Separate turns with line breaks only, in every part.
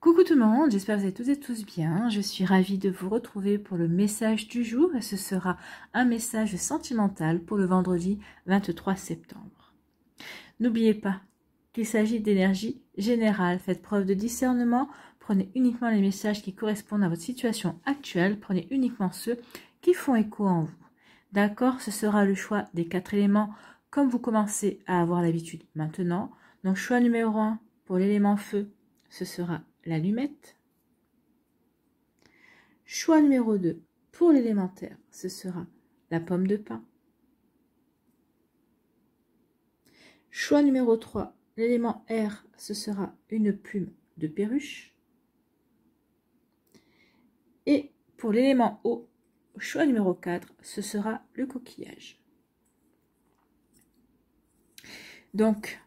Coucou tout le monde, j'espère que vous allez toutes et tous bien. Je suis ravie de vous retrouver pour le message du jour et ce sera un message sentimental pour le vendredi 23 septembre. N'oubliez pas qu'il s'agit d'énergie générale. Faites preuve de discernement, prenez uniquement les messages qui correspondent à votre situation actuelle, prenez uniquement ceux qui font écho en vous. D'accord, ce sera le choix des 4 éléments comme vous commencez à avoir l'habitude maintenant. Donc choix numéro 1 pour l'élément feu, ce sera l'allumette. Choix numéro 2 pour l'élémentaire, ce sera la pomme de pin. Choix numéro 3, l'élément air, ce sera une plume de perruche. Et pour l'élément eau, choix numéro 4, ce sera le coquillage. Donc,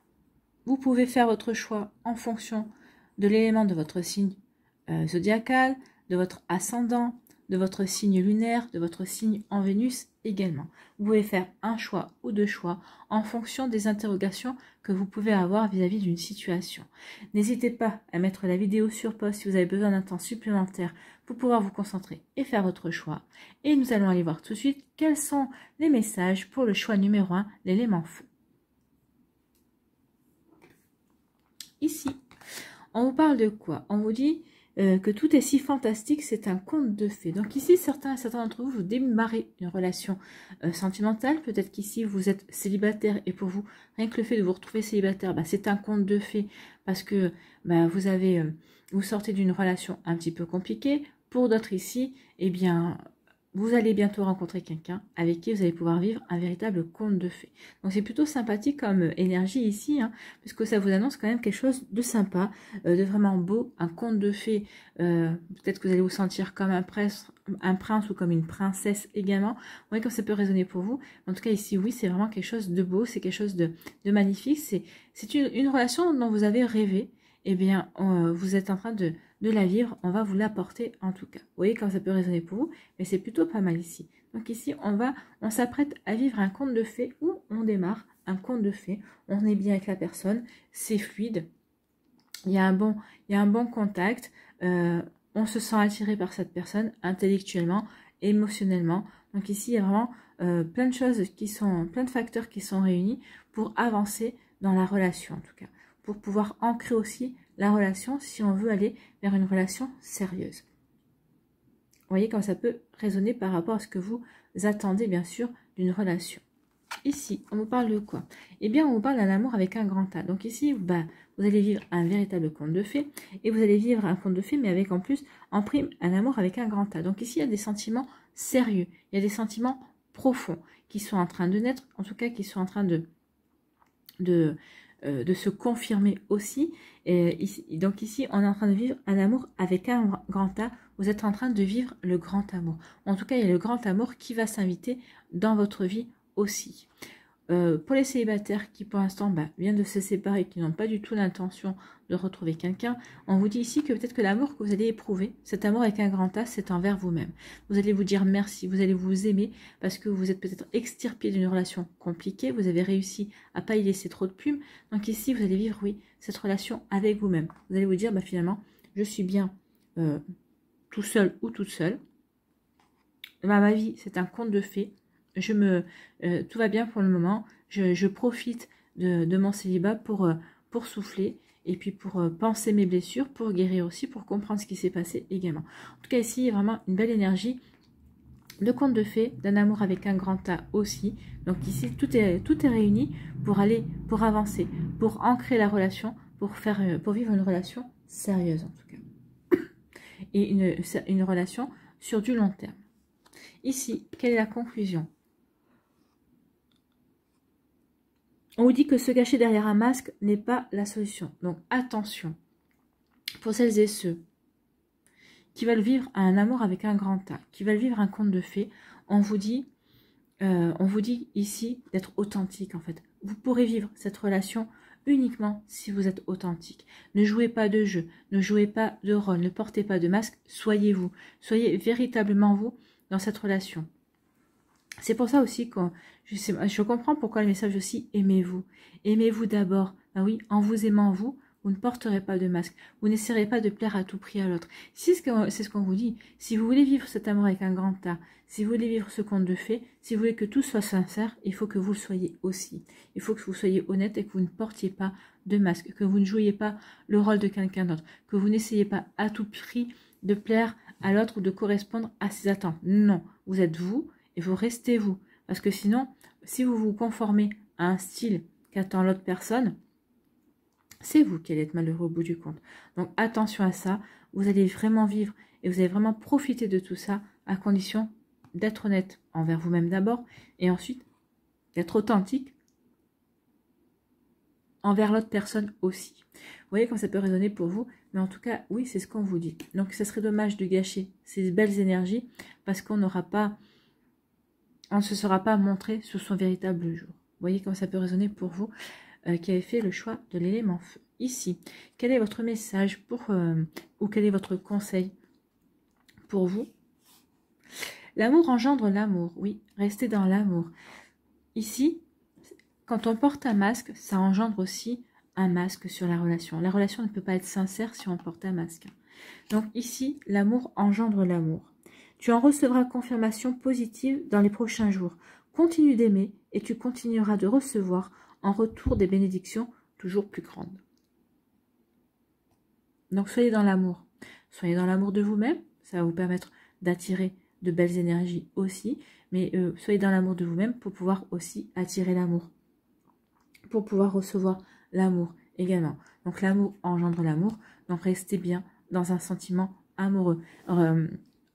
vous pouvez faire votre choix en fonction de l'élément de votre signe zodiacal, de votre ascendant, de votre signe lunaire, de votre signe en Vénus également. Vous pouvez faire un choix ou deux choix en fonction des interrogations que vous pouvez avoir vis-à-vis d'une situation. N'hésitez pas à mettre la vidéo sur pause si vous avez besoin d'un temps supplémentaire pour pouvoir vous concentrer et faire votre choix. Et nous allons aller voir tout de suite quels sont les messages pour le choix numéro 1, l'élément feu. Ici, on vous parle de quoi? On vous dit que tout est si fantastique, c'est un conte de fées. Donc ici, certains d'entre vous, vous démarrez une relation sentimentale. Peut-être qu'ici, vous êtes célibataire et pour vous, rien que le fait de vous retrouver célibataire, c'est un conte de fées parce que vous sortez d'une relation un petit peu compliquée. Pour d'autres ici, eh bien, vous allez bientôt rencontrer quelqu'un avec qui vous allez pouvoir vivre un véritable conte de fées. Donc c'est plutôt sympathique comme énergie ici, puisque ça vous annonce quand même quelque chose de sympa, de vraiment beau, un conte de fées. Peut-être que vous allez vous sentir comme un prince ou comme une princesse également. Vous voyez comme ça peut résonner pour vous. En tout cas ici, oui, c'est vraiment quelque chose de beau, c'est quelque chose de magnifique. C'est une relation dont vous avez rêvé. Eh bien, vous êtes en train de la vivre, on va vous l'apporter en tout cas. Vous voyez comme ça peut résonner pour vous, mais c'est plutôt pas mal ici. Donc ici, on s'apprête à vivre un conte de fées où on démarre un conte de fées, on est bien avec la personne, c'est fluide, il y a un bon contact, on se sent attiré par cette personne intellectuellement, émotionnellement. Donc ici, il y a vraiment plein de choses plein de facteurs qui sont réunis pour avancer dans la relation en tout cas, pour pouvoir ancrer aussi la relation si on veut aller vers une relation sérieuse. Vous voyez comme ça peut résonner par rapport à ce que vous attendez bien sûr d'une relation. Ici, on vous parle de quoi? Eh bien, on vous parle d'un amour avec un grand A. Donc ici, vous allez vivre un véritable conte de fées et vous allez vivre un conte de fées mais avec en plus, en prime, un amour avec un grand A. Donc ici, il y a des sentiments sérieux, il y a des sentiments profonds qui sont en train de naître, en tout cas qui sont en train de se confirmer aussi. Donc ici, on est en train de vivre un amour avec un grand A. Vous êtes en train de vivre le grand amour. En tout cas, il y a le grand amour qui va s'inviter dans votre vie aussi. Pour les célibataires qui pour l'instant viennent de se séparer, qui n'ont pas du tout l'intention de retrouver quelqu'un, on vous dit ici que peut-être que l'amour que vous allez éprouver, cet amour avec un grand A, c'est envers vous-même. Vous allez vous dire merci, vous allez vous aimer parce que vous êtes peut-être extirpé d'une relation compliquée, vous avez réussi à pas y laisser trop de plumes. Donc ici, vous allez vivre, oui, cette relation avec vous-même. Vous allez vous dire, finalement, je suis bien tout seul ou toute seule. Ma vie, c'est un conte de fées. Tout va bien pour le moment. Je profite de mon célibat pour souffler et puis pour penser mes blessures, pour guérir aussi, pour comprendre ce qui s'est passé également. En tout cas, ici, il y a vraiment une belle énergie de conte de fées, d'un amour avec un grand A aussi. Donc ici, tout est réuni pour avancer, pour ancrer la relation, pour vivre une relation sérieuse en tout cas. Et une relation sur du long terme. Ici, quelle est la conclusion? On vous dit que se cacher derrière un masque n'est pas la solution. Donc attention, pour celles et ceux qui veulent vivre un amour avec un grand A, qui veulent vivre un conte de fées, on vous dit ici d'être authentique en fait. Vous pourrez vivre cette relation uniquement si vous êtes authentique. Ne jouez pas de jeu, ne jouez pas de rôle, ne portez pas de masque, soyez vous. Soyez véritablement vous dans cette relation. C'est pour ça aussi que je comprends pourquoi le message aussi, aimez-vous. Aimez-vous d'abord. Oui, en vous aimant vous, vous ne porterez pas de masque. Vous n'essaierez pas de plaire à tout prix à l'autre. C'est ce qu'on vous dit. Si vous voulez vivre cet amour avec un grand A, si vous voulez vivre ce conte de fées, si vous voulez que tout soit sincère, il faut que vous le soyez aussi. Il faut que vous soyez honnête et que vous ne portiez pas de masque, que vous ne jouiez pas le rôle de quelqu'un d'autre, que vous n'essayez pas à tout prix de plaire à l'autre ou de correspondre à ses attentes. Non, vous êtes vous et vous restez vous. Parce que sinon, si vous vous conformez à un style qu'attend l'autre personne, c'est vous qui allez être malheureux au bout du compte. Donc attention à ça, vous allez vraiment vivre et vous allez vraiment profiter de tout ça à condition d'être honnête envers vous-même d'abord et ensuite d'être authentique envers l'autre personne aussi. Vous voyez comme ça peut résonner pour vous, mais en tout cas, oui, c'est ce qu'on vous dit. Donc ça serait dommage de gâcher ces belles énergies parce qu'on n'aura pas, on ne se sera pas montré sous son véritable jour. Vous voyez comme ça peut résonner pour vous qui avez fait le choix de l'élément feu. Ici, quel est votre message pour, ou quel est votre conseil pour vous? L'amour engendre l'amour, oui, restez dans l'amour. Ici, quand on porte un masque, ça engendre aussi un masque sur la relation. La relation ne peut pas être sincère si on porte un masque. Donc ici, l'amour engendre l'amour. Tu en recevras confirmation positive dans les prochains jours. Continue d'aimer et tu continueras de recevoir en retour des bénédictions toujours plus grandes. Donc soyez dans l'amour. Soyez dans l'amour de vous-même. Ça va vous permettre d'attirer de belles énergies aussi. Mais soyez dans l'amour de vous-même pour pouvoir aussi attirer l'amour. Pour pouvoir recevoir l'amour également. Donc l'amour engendre l'amour. Donc restez bien dans un sentiment amoureux.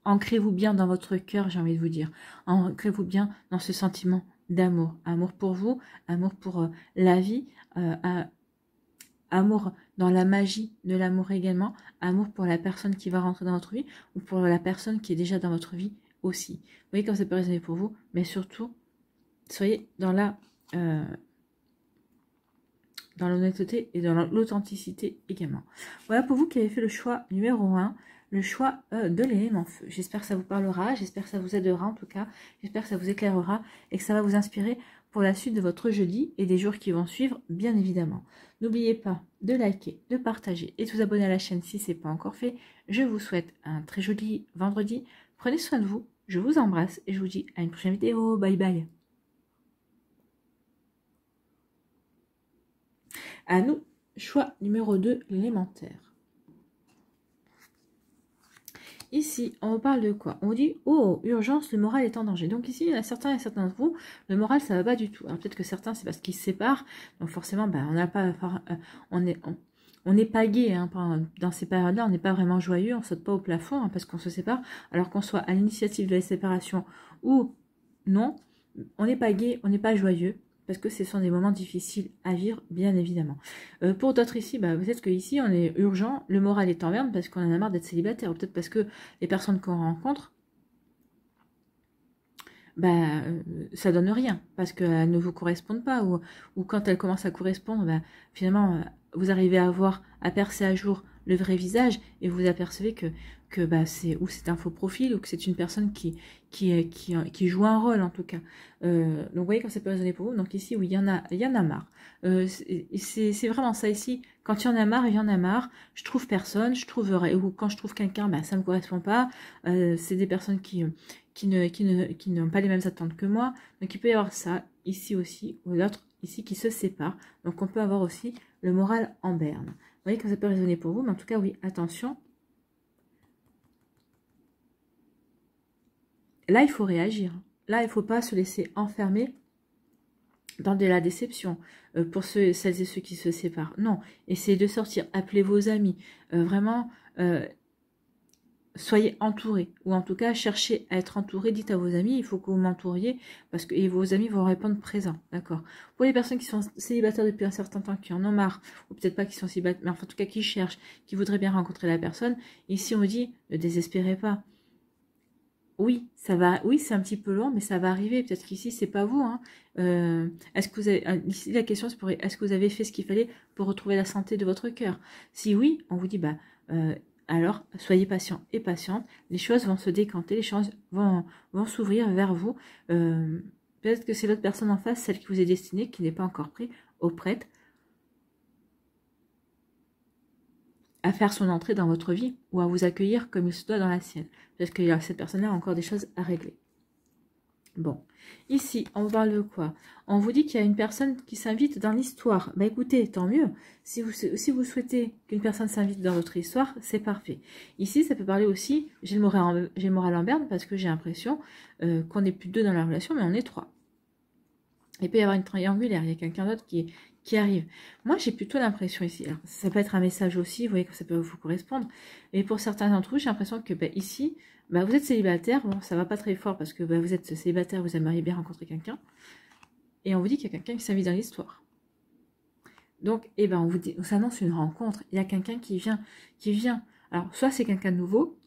Ancrez-vous bien dans votre cœur, j'ai envie de vous dire. Ancrez-vous bien dans ce sentiment d'amour. Amour pour vous, amour pour la vie, amour dans la magie de l'amour également, amour pour la personne qui va rentrer dans votre vie ou pour la personne qui est déjà dans votre vie aussi. Vous voyez comme ça peut résonner pour vous, mais surtout, soyez dans la... dans l'honnêteté et dans l'authenticité également. Voilà pour vous qui avez fait le choix numéro 1, le choix de l'élément feu. J'espère que ça vous parlera, j'espère que ça vous aidera en tout cas, j'espère que ça vous éclairera et que ça va vous inspirer pour la suite de votre jeudi et des jours qui vont suivre, bien évidemment. N'oubliez pas de liker, de partager et de vous abonner à la chaîne si ce n'est pas encore fait. Je vous souhaite un très joli vendredi. Prenez soin de vous, je vous embrasse et je vous dis à une prochaine vidéo. Bye bye. À nous, choix numéro 2, l'élémentaire. Ici, on vous parle de quoi? On vous dit, oh, urgence, le moral est en danger. Donc ici, il y en a certains et certains d'entre vous, le moral, ça va pas du tout. Alors peut-être que certains, c'est parce qu'ils se séparent. Donc forcément, ben, on n'a pas, on n'est pas gai, hein, dans ces périodes-là, on n'est pas vraiment joyeux, on saute pas au plafond hein, parce qu'on se sépare. Alors qu'on soit à l'initiative de la séparation ou non, on n'est pas gai, on n'est pas joyeux. Parce que ce sont des moments difficiles à vivre, bien évidemment. Pour d'autres ici, bah, peut-être qu'ici, on est urgent, le moral est en berne parce qu'on en a marre d'être célibataire. Ou peut-être parce que les personnes qu'on rencontre, bah, ça donne rien. Parce qu'elles ne vous correspondent pas. Ou quand elles commencent à correspondre, bah, finalement, vous arrivez à percer à jour le vrai visage et vous apercevez que bah, c'est un faux profil ou que c'est une personne qui joue un rôle en tout cas. Donc vous voyez quand ça peut résonner pour vous. Donc ici, oui, il y en a marre. C'est vraiment ça ici. Quand il y en a marre, il y en a marre. Je trouve personne, ou quand je trouve quelqu'un, bah, ça ne me correspond pas. C'est des personnes qui n'ont pas les mêmes attentes que moi. Donc il peut y avoir ça ici aussi, ou l'autre ici qui se sépare. Donc on peut avoir aussi le moral en berne. Vous voyez quand ça peut résonner pour vous, mais en tout cas, oui, attention. Là, il faut réagir. Là, il ne faut pas se laisser enfermer dans de la déception pour celles et ceux qui se séparent. Non, essayez de sortir, appelez vos amis. Vraiment, soyez entourés. Ou en tout cas, cherchez à être entourés. Dites à vos amis, il faut que vous m'entouriez. Et vos amis vont répondre présent. D'accord. Pour les personnes qui sont célibataires depuis un certain temps, qui en ont marre, ou peut-être pas qui sont célibataires, mais en tout cas qui cherchent, qui voudraient bien rencontrer la personne, ici on vous dit, ne désespérez pas. Oui, ça va. Oui, c'est un petit peu long, mais ça va arriver. Peut-être qu'ici, c'est pas vous. Hein. Est-ce que vous avez ici la question, c'est pour est-ce que vous avez fait ce qu'il fallait pour retrouver la santé de votre cœur? Si oui, on vous dit bah alors soyez patient et patiente. Les choses vont se décanter, les choses vont s'ouvrir vers vous. Peut-être que c'est l'autre personne en face, celle qui vous est destinée, qui n'est pas encore prise ou prête. à faire son entrée dans votre vie ou à vous accueillir comme il se doit dans la sienne. Parce que cette personne-là a encore des choses à régler. Bon, ici, on vous parle de quoi? On vous dit qu'il y a une personne qui s'invite dans l'histoire. Bah écoutez, tant mieux. Si vous souhaitez qu'une personne s'invite dans votre histoire, c'est parfait. Ici, ça peut parler aussi, j'ai le moral en berne parce que j'ai l'impression qu'on n'est plus deux dans la relation, mais on est trois. Il peut y avoir une triangulaire, il y a quelqu'un d'autre qui arrive. Moi, j'ai plutôt l'impression ici, alors, ça peut être un message aussi, vous voyez que ça peut vous correspondre, et pour certains d'entre vous, j'ai l'impression que ici, vous êtes célibataire, bon, ça va pas très fort parce que vous êtes célibataire, vous aimeriez bien rencontrer quelqu'un, et on vous dit qu'il y a quelqu'un qui s'invite dans l'histoire. Donc, on s'annonce une rencontre, il y a quelqu'un qui vient. Alors, soit c'est quelqu'un de nouveau,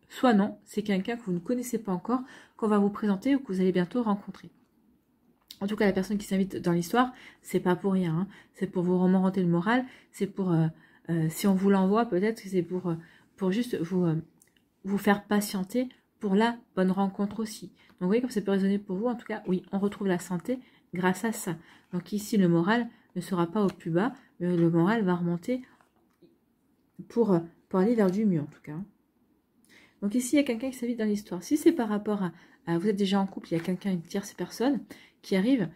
soit non, c'est quelqu'un que vous ne connaissez pas encore, qu'on va vous présenter ou que vous allez bientôt rencontrer. En tout cas, la personne qui s'invite dans l'histoire, c'est pas pour rien. Hein. C'est pour vous remonter le moral. C'est pour, si on vous l'envoie, peut-être que c'est pour juste vous faire patienter pour la bonne rencontre aussi. Donc, vous voyez comme ça peut résonner pour vous. En tout cas, oui, on retrouve la santé grâce à ça. Donc ici, le moral ne sera pas au plus bas, mais le moral va remonter pour aller vers du mieux, en tout cas. Donc ici, il y a quelqu'un qui s'invite dans l'histoire. Si c'est par rapport à vous êtes déjà en couple, il y a quelqu'un, une tierce personne qui arrive,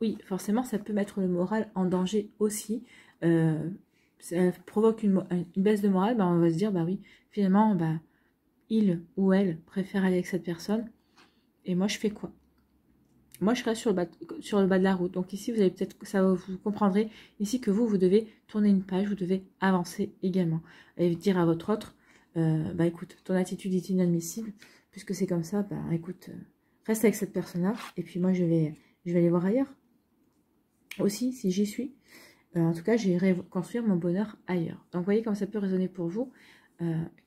oui, forcément, ça peut mettre le moral en danger aussi. Ça provoque une baisse de morale, on va se dire, oui, finalement, il ou elle préfère aller avec cette personne, et moi, je fais quoi? Moi, je reste sur le bas de la route. Donc ici, vous allez peut-être, vous comprendrez ici que vous devez tourner une page, vous devez avancer également. Et dire à votre autre, écoute, ton attitude est inadmissible, puisque c'est comme ça, écoute, reste avec cette personne-là, et puis moi, je vais aller voir ailleurs. Aussi, si j'y suis, en tout cas, j'irai construire mon bonheur ailleurs. Donc, vous voyez comme ça peut résonner pour vous,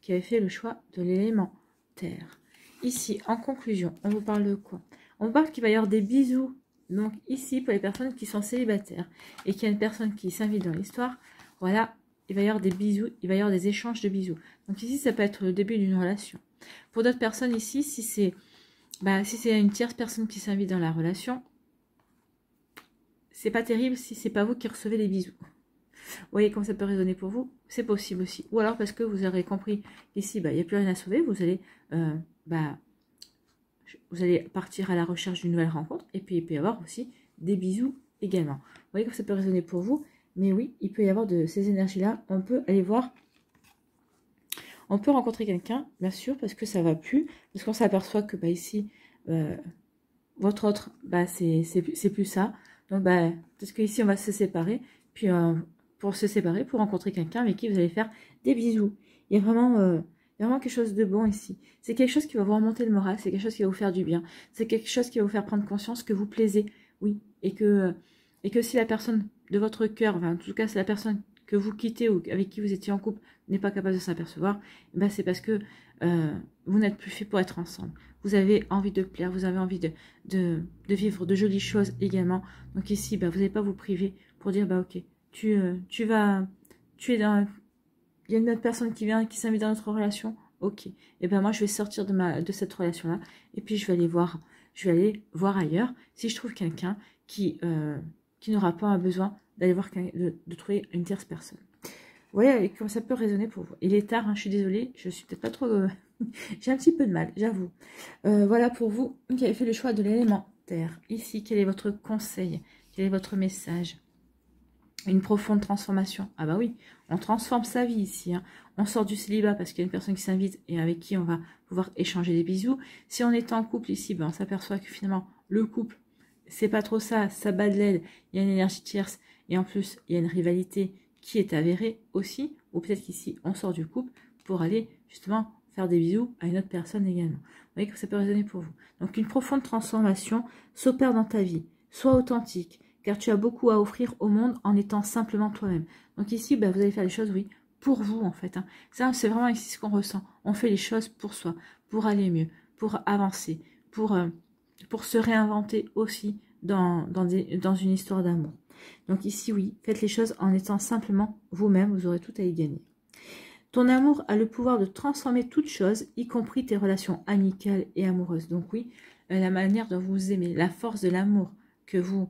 qui avez fait le choix de l'élément terre. Ici, en conclusion, on vous parle de quoi? On vous parle qu'il va y avoir des bisous. Donc, ici, pour les personnes qui sont célibataires, et qu'il y a une personne qui s'invite dans l'histoire, voilà, il va y avoir des bisous, il va y avoir des échanges de bisous. Donc ici, ça peut être le début d'une relation. Pour d'autres personnes ici, si c'est une tierce personne qui s'invite dans la relation, c'est pas terrible si c'est pas vous qui recevez les bisous. Vous voyez comment ça peut résonner pour vous? C'est possible aussi. Ou alors parce que vous aurez compris ici, il n'y a plus rien à sauver, vous allez partir à la recherche d'une nouvelle rencontre, et puis il peut y avoir aussi des bisous également. Vous voyez comment ça peut résonner pour vous? Mais oui, il peut y avoir de ces énergies-là. On peut aller voir. On peut rencontrer quelqu'un, bien sûr, parce que ça va plus. Parce qu'on s'aperçoit que ici, votre autre, c'est plus ça. Donc, parce qu'ici, on va se séparer. Puis, pour se séparer, pour rencontrer quelqu'un avec qui vous allez faire des bisous. Il y a vraiment quelque chose de bon ici. C'est quelque chose qui va vous remonter le moral. C'est quelque chose qui va vous faire du bien. C'est quelque chose qui va vous faire prendre conscience que vous plaisez. Oui. Et que si la personne de votre cœur, en tout cas, c'est la personne que vous quittez ou avec qui vous étiez en couple, n'est pas capable de s'apercevoir, c'est parce que vous n'êtes plus fait pour être ensemble. Vous avez envie de plaire, vous avez envie de vivre de jolies choses également. Donc ici, vous n'allez pas vous priver pour dire, ok, tu es dans... Il y a une autre personne qui vient, qui s'invite dans notre relation, ok. Et moi, je vais sortir de cette relation-là, et puis je vais aller voir ailleurs, si je trouve quelqu'un qui n'aura pas besoin d'aller voir de trouver une tierce personne. Vous voyez comment ça peut résonner pour vous. Il est tard, je suis désolée, je suis peut-être pas trop... J'ai un petit peu de mal, j'avoue. Voilà pour vous qui avez fait le choix de l'élément terre. Ici, quel est votre conseil? Quel est votre message? Une profonde transformation. Ah oui, on transforme sa vie ici. On sort du célibat parce qu'il y a une personne qui s'invite et avec qui on va pouvoir échanger des bisous. Si on est en couple ici, on s'aperçoit que finalement, le couple, c'est pas trop ça, ça bat de l'aile, il y a une énergie tierce et en plus, il y a une rivalité qui est avérée aussi, ou peut-être qu'ici, on sort du couple pour aller justement faire des bisous à une autre personne également. Vous voyez que ça peut résonner pour vous. Donc, une profonde transformation s'opère dans ta vie. Sois authentique, car tu as beaucoup à offrir au monde en étant simplement toi-même. Donc ici, vous allez faire les choses, oui, pour vous en fait. Ça, c'est vraiment ici ce qu'on ressent. On fait les choses pour soi, pour aller mieux, pour avancer, pour se réinventer aussi dans une histoire d'amour. Donc ici, oui, faites les choses en étant simplement vous-même, vous aurez tout à y gagner. Ton amour a le pouvoir de transformer toute chose, y compris tes relations amicales et amoureuses. Donc oui, la manière dont vous aimez, la force de l'amour que vous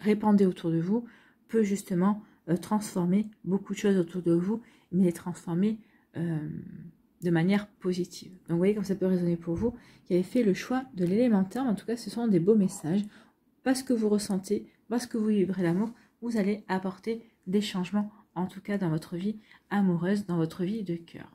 répandez autour de vous peut justement transformer beaucoup de choses autour de vous, mais les transformer de manière positive. Donc vous voyez comme ça peut résonner pour vous qui avez fait le choix de l'élémentaire, mais en tout cas ce sont des beaux messages. Parce que vous ressentez, parce que vous vibrez l'amour, vous allez apporter des changements, en tout cas dans votre vie amoureuse, dans votre vie de cœur.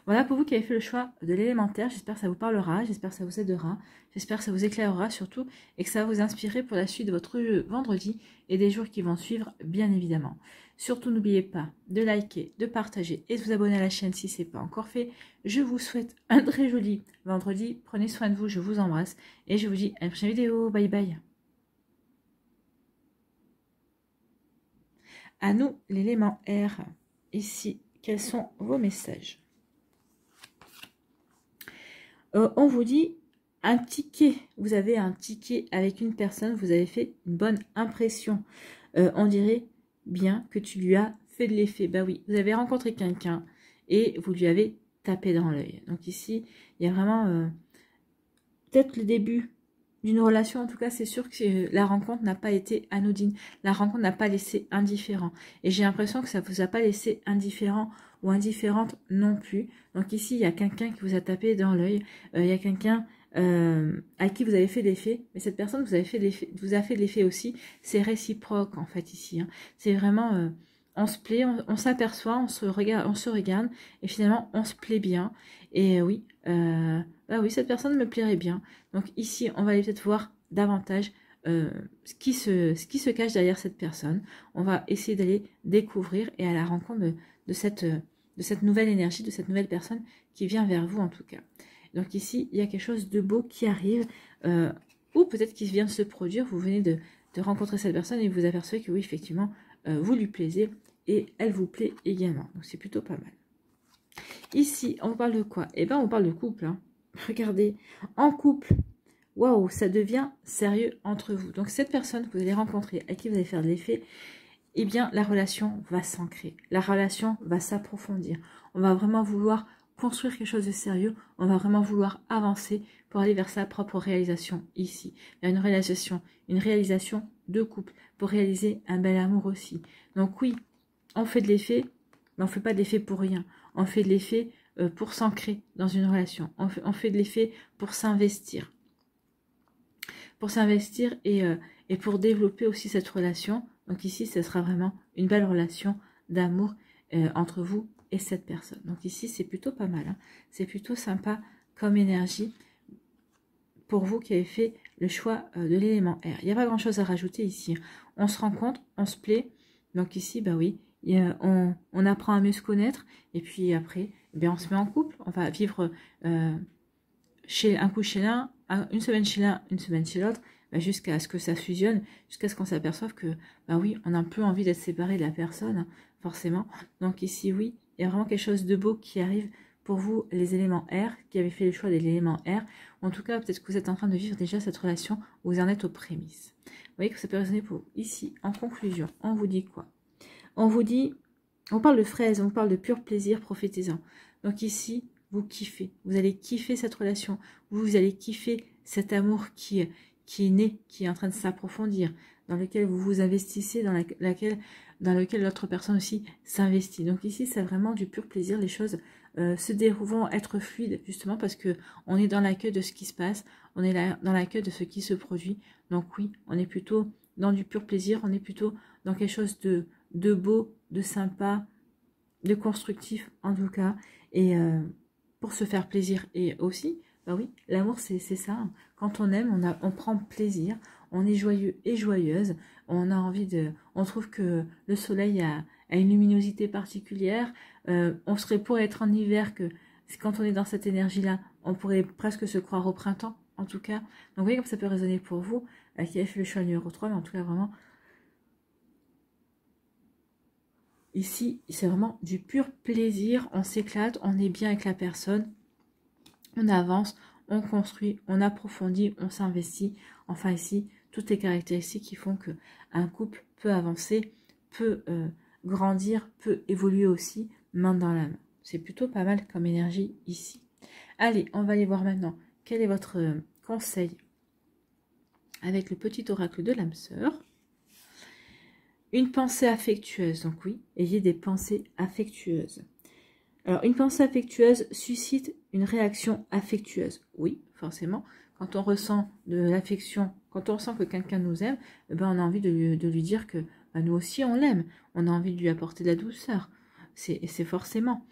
Voilà pour vous qui avez fait le choix de l'élémentaire, j'espère que ça vous parlera, j'espère que ça vous aidera, j'espère que ça vous éclairera surtout et que ça va vous inspirer pour la suite de votre vendredi et des jours qui vont suivre bien évidemment. Surtout n'oubliez pas de liker, de partager et de vous abonner à la chaîne si ce n'est pas encore fait. Je vous souhaite un très joli vendredi, prenez soin de vous, je vous embrasse et je vous dis à une prochaine vidéo, bye bye. À nous, l'élément R, ici, quels sont vos messages? On vous dit un ticket, vous avez un ticket avec une personne, vous avez fait une bonne impression. On dirait bien que tu lui as fait de l'effet. Bah oui, vous avez rencontré quelqu'un et vous lui avez tapé dans l'œil. Donc ici, il y a vraiment peut-être le début d'une relation, en tout cas c'est sûr que la rencontre n'a pas été anodine, la rencontre n'a pas laissé indifférent, et j'ai l'impression que ça vous a pas laissé indifférent ou indifférente non plus. Donc ici il y a quelqu'un qui vous a tapé dans l'œil, il y a quelqu'un à qui vous avez fait l'effet, mais cette personne vous a fait de l'effet aussi, c'est réciproque en fait ici, hein. C'est vraiment on se plaît, on s'aperçoit, on se regarde et finalement on se plaît bien. Et oui, bah oui, cette personne me plairait bien. Donc ici, on va aller peut-être voir davantage ce qui se cache derrière cette personne. On va essayer d'aller découvrir et à la rencontre de cette nouvelle énergie, de cette nouvelle personne qui vient vers vous en tout cas. Donc ici, il y a quelque chose de beau qui arrive, ou peut-être qu'il vient de se produire. Vous venez de rencontrer cette personne et vous apercevez que oui, effectivement, vous lui plaisez et elle vous plaît également. Donc c'est plutôt pas mal. Ici, on parle de quoi? Eh bien, on parle de couple, hein. Regardez, en couple, waouh, ça devient sérieux entre vous. Donc cette personne que vous allez rencontrer, à qui vous allez faire de l'effet, eh bien la relation va s'ancrer, la relation va s'approfondir. On va vraiment vouloir construire quelque chose de sérieux, on va vraiment vouloir avancer pour aller vers sa propre réalisation ici. Il y a une réalisation de couple, pour réaliser un bel amour aussi. Donc oui, on fait de l'effet, mais on ne fait pas de l'effet pour rien. On fait de l'effet pour s'ancrer dans une relation. On fait de l'effet pour s'investir. Pour s'investir et pour développer aussi cette relation. Donc ici, ce sera vraiment une belle relation d'amour entre vous et cette personne. Donc ici, c'est plutôt pas mal, hein. C'est plutôt sympa comme énergie pour vous qui avez fait le choix de l'élément R. Il n'y a pas grand-chose à rajouter ici. On se rencontre, on se plaît. Donc ici, bah oui, on apprend à mieux se connaître. Et puis après, eh bien, on se met en couple. On va vivre un coup chez l'un, une semaine chez l'un, une semaine chez l'autre, bah, jusqu'à ce que ça fusionne, jusqu'à ce qu'on s'aperçoive que, bah oui, on a un peu envie d'être séparé de la personne, forcément. Donc ici, oui, il y a vraiment quelque chose de beau qui arrive pour vous, les éléments R, qui avez fait le choix de l'élément R. En tout cas, peut-être que vous êtes en train de vivre déjà cette relation où vous en êtes aux prémices. Vous voyez que ça peut résonner pour vous. Ici, en conclusion, on vous dit quoi? On vous dit, on parle de fraises, on parle de pur plaisir, profitez-en. Donc ici, vous kiffez, vous allez kiffer cette relation, vous allez kiffer cet amour qui est né, qui est en train de s'approfondir, dans lequel vous vous investissez, dans lequel l'autre personne aussi s'investit. Donc ici, c'est vraiment du pur plaisir, les choses se déroulent, vont être fluides, justement parce que on est dans l'accueil de ce qui se passe, on est là dans l'accueil de ce qui se produit. Donc oui, on est plutôt dans du pur plaisir, on est plutôt dans quelque chose de beau, de sympa, de constructif en tout cas, et pour se faire plaisir. Et aussi, bah oui, l'amour c'est ça, hein. Quand on aime, on prend plaisir, on est joyeux et joyeuse, on a envie on trouve que le soleil a une luminosité particulière, on pourrait être en hiver, que quand on est dans cette énergie là, on pourrait presque se croire au printemps en tout cas. Donc vous voyez comme ça peut résonner pour vous, qui a fait le choix numéro 3, mais en tout cas vraiment, ici, c'est vraiment du pur plaisir, on s'éclate, on est bien avec la personne, on avance, on construit, on approfondit, on s'investit. Enfin ici, toutes les caractéristiques qui font que un couple peut avancer, peut grandir, peut évoluer aussi, main dans la main. C'est plutôt pas mal comme énergie ici. Allez, on va aller voir maintenant quel est votre conseil avec le petit oracle de l'âme sœur. Une pensée affectueuse, donc oui, ayez des pensées affectueuses. Alors, une pensée affectueuse suscite une réaction affectueuse. Oui, forcément. Quand on ressent de l'affection, quand on sent que quelqu'un nous aime, eh ben on a envie de lui dire que nous aussi on l'aime. On a envie de lui apporter de la douceur. C'est forcément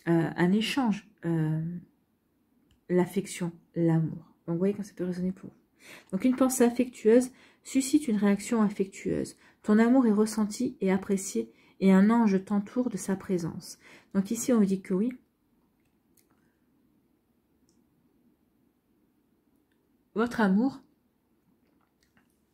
un échange, l'affection, l'amour. Donc, vous voyez quand ça peut résonner pour vous. Donc, une pensée affectueuse suscite une réaction affectueuse. Ton amour est ressenti et apprécié et un ange t'entoure de sa présence. Donc ici, on vous dit que oui. Votre amour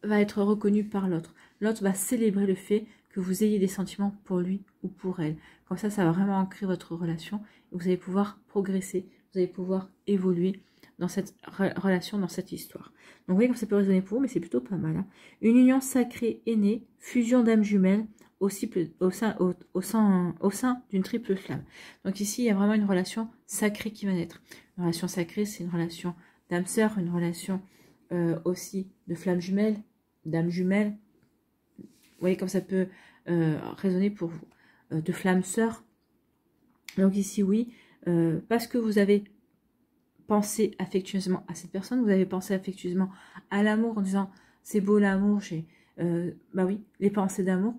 va être reconnu par l'autre. L'autre va célébrer le fait que vous ayez des sentiments pour lui ou pour elle. Comme ça va vraiment ancrer votre relation. Et vous allez pouvoir progresser, vous allez pouvoir évoluer dans cette relation, dans cette histoire. Donc vous voyez comme ça peut résonner pour vous, mais c'est plutôt pas mal. Hein. Une union sacrée est née, fusion d'âmes jumelles au sein d'une triple flamme. Donc ici, il y a vraiment une relation sacrée qui va naître. Une relation sacrée, c'est une relation d'âme sœur, une relation aussi de flamme jumelle, d'âme jumelle. Vous voyez comme ça peut résonner pour vous. De flamme sœur. Donc ici, oui, parce que vous avez pensé affectueusement à cette personne, vous avez pensé affectueusement à l'amour en disant c'est beau l'amour, bah oui, les pensées d'amour,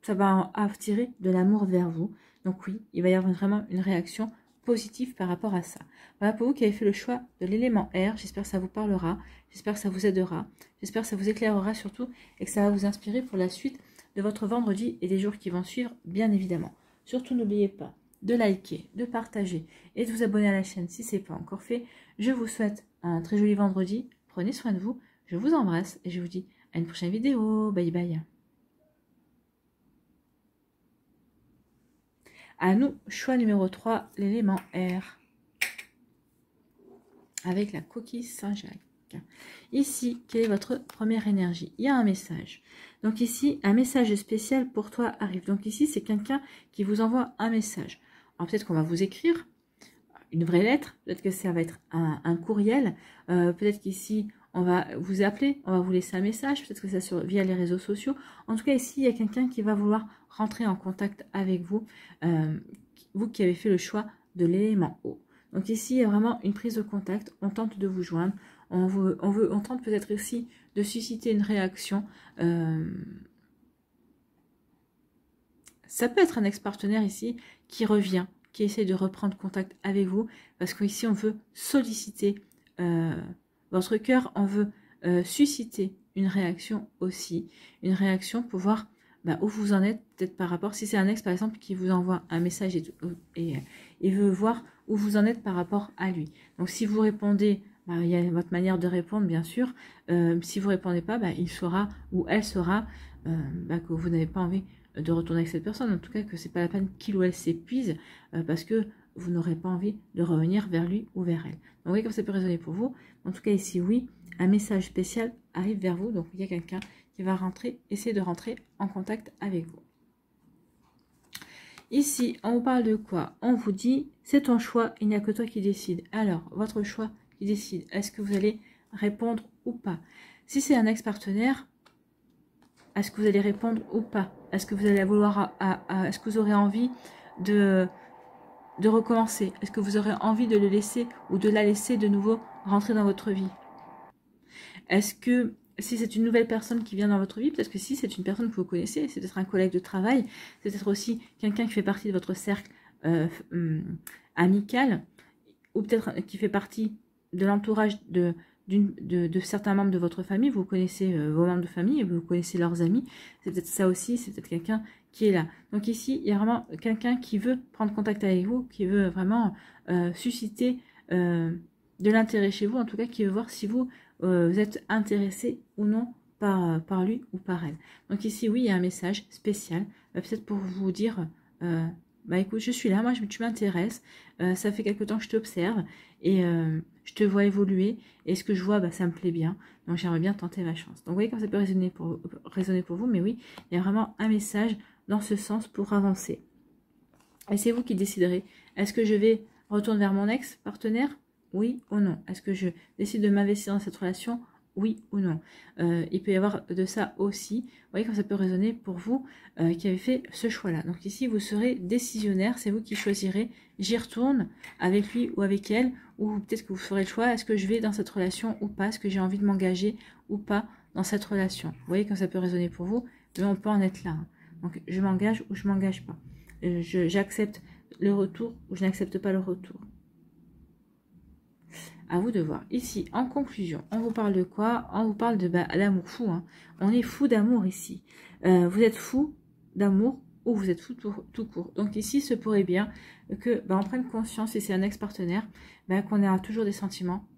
ça va attirer de l'amour vers vous. Donc oui, il va y avoir vraiment une réaction positive par rapport à ça. Voilà pour vous qui avez fait le choix de l'élément R. J'espère que ça vous parlera, j'espère que ça vous aidera, j'espère que ça vous éclairera surtout et que ça va vous inspirer pour la suite de votre vendredi et des jours qui vont suivre, bien évidemment. Surtout, n'oubliez pas de liker, de partager et de vous abonner à la chaîne si ce n'est pas encore fait. Je vous souhaite un très joli vendredi. Prenez soin de vous. Je vous embrasse et je vous dis à une prochaine vidéo. Bye bye. À nous, choix numéro 3, l'élément R. Avec la coquille Saint-Jacques. Ici, quelle est votre première énergie? Il y a un message. Donc ici, un message spécial pour toi arrive. Donc ici, c'est quelqu'un qui vous envoie un message. Alors peut-être qu'on va vous écrire une vraie lettre. Peut-être que ça va être un courriel. Peut-être qu'ici, on va vous appeler. On va vous laisser un message. Peut-être que ça via les réseaux sociaux. En tout cas, ici, il y a quelqu'un qui va vouloir rentrer en contact avec vous. Vous qui avez fait le choix de l'élément O. Donc ici, il y a vraiment une prise de contact. On tente de vous joindre. On tente peut-être aussi de susciter une réaction. Ça peut être un ex-partenaire ici qui revient, qui essaie de reprendre contact avec vous. Parce qu'ici, on veut solliciter votre cœur. On veut susciter une réaction aussi. Une réaction pour voir où vous en êtes, peut-être par rapport. Si c'est un ex, par exemple, qui vous envoie un message et veut voir où vous en êtes par rapport à lui. Donc, si vous répondez... il y a votre manière de répondre, bien sûr. Si vous ne répondez pas, il saura ou elle saura que vous n'avez pas envie de retourner avec cette personne. En tout cas, que ce n'est pas la peine qu'il ou elle s'épuise parce que vous n'aurez pas envie de revenir vers lui ou vers elle. Donc, vous voyez comme ça peut résonner pour vous. En tout cas, ici, oui, un message spécial arrive vers vous. Donc, il y a quelqu'un qui va essayer de rentrer en contact avec vous. Ici, on vous parle de quoi? On vous dit, c'est ton choix, il n'y a que toi qui décide. Alors, votre choix qui décide, est-ce que vous allez répondre ou pas? Si c'est un ex-partenaire, est-ce que vous allez répondre ou pas? Est-ce que vous allez vouloir, est-ce que vous aurez envie de recommencer? Est-ce que vous aurez envie de le laisser ou de la laisser de nouveau rentrer dans votre vie? Est-ce que si c'est une nouvelle personne qui vient dans votre vie, peut-être que si c'est une personne que vous connaissez, c'est peut-être un collègue de travail, c'est peut-être aussi quelqu'un qui fait partie de votre cercle amical, ou peut-être qui fait partie de l'entourage de certains membres de votre famille. Vous connaissez vos membres de famille, vous connaissez leurs amis, c'est peut-être ça aussi, c'est peut-être quelqu'un qui est là. Donc ici, il y a vraiment quelqu'un qui veut prendre contact avec vous, qui veut vraiment susciter de l'intérêt chez vous, en tout cas qui veut voir si vous êtes intéressé ou non par lui ou par elle. Donc ici, oui, il y a un message spécial, peut-être pour vous dire, écoute, je suis là, moi tu m'intéresses, ça fait quelque temps que je t'observe et je te vois évoluer et ce que je vois, ça me plaît bien, donc j'aimerais bien tenter ma chance. Donc vous voyez quand ça peut résonner pour vous, mais oui, il y a vraiment un message dans ce sens pour avancer. Et c'est vous qui déciderez, est-ce que je vais retourner vers mon ex-partenaire? Oui ou non? Est-ce que je décide de m'investir dans cette relation? oui ou non. Il peut y avoir de ça aussi. Vous voyez comme ça peut résonner pour vous qui avez fait ce choix-là. Donc ici, vous serez décisionnaire, c'est vous qui choisirez. J'y retourne avec lui ou avec elle, ou peut-être que vous ferez le choix, est-ce que je vais dans cette relation ou pas, est-ce que j'ai envie de m'engager ou pas dans cette relation. Vous voyez comme ça peut résonner pour vous, mais on peut en être là. Hein. Donc je m'engage ou je m'engage pas. J'accepte le retour ou je n'accepte pas le retour. À vous de voir. Ici, en conclusion, on vous parle de quoi? On vous parle de l'amour fou. Hein. On est fou d'amour ici. Vous êtes fou d'amour ou vous êtes fou tout court. Donc ici, ce pourrait bien que on prenne conscience, si c'est un ex-partenaire, qu'on ait toujours des sentiments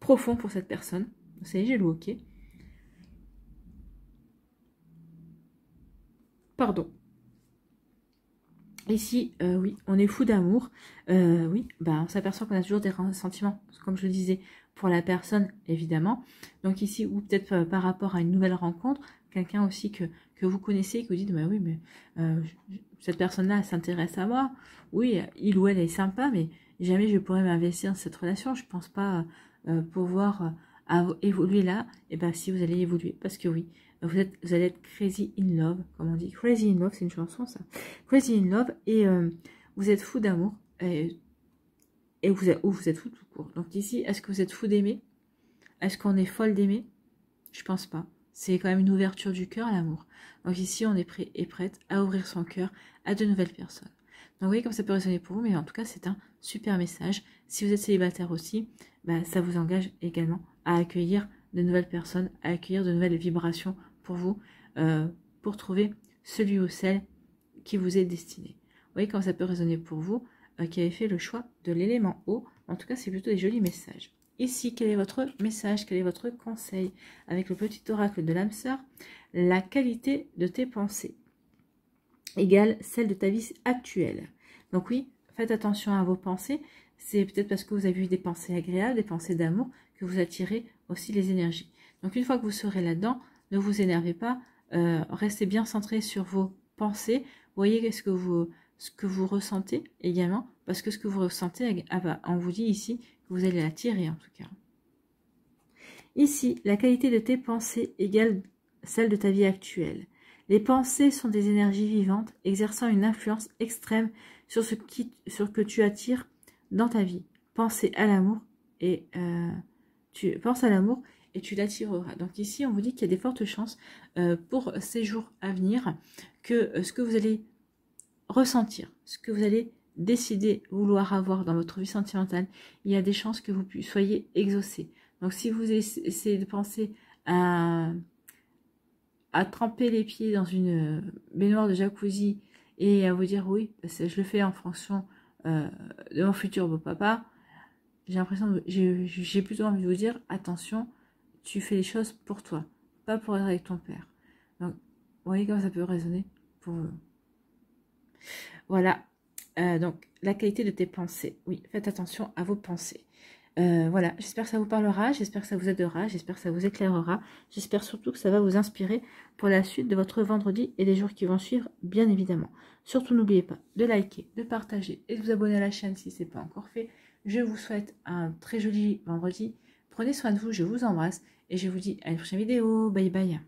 profonds pour cette personne. Vous savez, j'ai le ok. Pardon. Ici, oui, on est fou d'amour. Oui, on s'aperçoit qu'on a toujours des sentiments, comme je le disais, pour la personne, évidemment. Donc ici, ou peut-être par rapport à une nouvelle rencontre, quelqu'un aussi que vous connaissez, que vous dites, oui, mais cette personne-là, elle s'intéresse à moi. Oui, il ou elle est sympa, mais jamais je pourrais m'investir dans cette relation. Je pense pas pouvoir évoluer là. Et si vous allez évoluer, parce que oui, vous allez être crazy in love, comme on dit. Crazy in love, c'est une chanson, ça. Crazy in love, et vous êtes fou d'amour, et vous êtes fou tout court. Donc ici, est-ce que vous êtes fou d'aimer? Est-ce qu'on est folle d'aimer? Je pense pas. C'est quand même une ouverture du cœur à l'amour. Donc ici, on est prêt et prête à ouvrir son cœur à de nouvelles personnes. Donc vous voyez comme ça peut résonner pour vous, mais en tout cas, c'est un super message. Si vous êtes célibataire aussi, ça vous engage également à accueillir de nouvelles personnes, à accueillir de nouvelles vibrations pour vous, pour trouver celui ou celle qui vous est destiné. Vous voyez comment ça peut résonner pour vous, qui avez fait le choix de l'élément eau. En tout cas, c'est plutôt des jolis messages. Ici, quel est votre message, quel est votre conseil avec le petit oracle de l'âme sœur? La qualité de tes pensées égale celle de ta vie actuelle. Donc oui, faites attention à vos pensées. C'est peut-être parce que vous avez eu des pensées agréables, des pensées d'amour, que vous attirez aussi les énergies. Donc une fois que vous serez là-dedans, ne vous énervez pas, restez bien centré sur vos pensées. Voyez ce que vous ressentez également, parce que ce que vous ressentez, on vous dit ici que vous allez l'attirer en tout cas. Ici, la qualité de tes pensées égale celle de ta vie actuelle. Les pensées sont des énergies vivantes, exerçant une influence extrême sur ce que tu attires dans ta vie. Pensez à l'amour et tu penses à l'amour et tu l'attireras. Donc ici, on vous dit qu'il y a des fortes chances pour ces jours à venir que ce que vous allez ressentir, ce que vous allez décider vouloir avoir dans votre vie sentimentale, il y a des chances que vous soyez exaucé. Donc si vous essayez de penser à tremper les pieds dans une baignoire de jacuzzi et à vous dire oui, je le fais en fonction de mon futur beau-papa, j'ai l'impression que j'ai plutôt envie de vous dire attention, tu fais les choses pour toi, pas pour être avec ton père. Donc, vous voyez comment ça peut résonner pour vous. Voilà, donc la qualité de tes pensées. Oui, faites attention à vos pensées. Voilà, j'espère que ça vous parlera, j'espère que ça vous aidera, j'espère que ça vous éclairera, j'espère surtout que ça va vous inspirer pour la suite de votre vendredi et les jours qui vont suivre, bien évidemment. Surtout, n'oubliez pas de liker, de partager et de vous abonner à la chaîne si ce n'est pas encore fait. Je vous souhaite un très joli vendredi. Prenez soin de vous, je vous embrasse et je vous dis à une prochaine vidéo. Bye bye.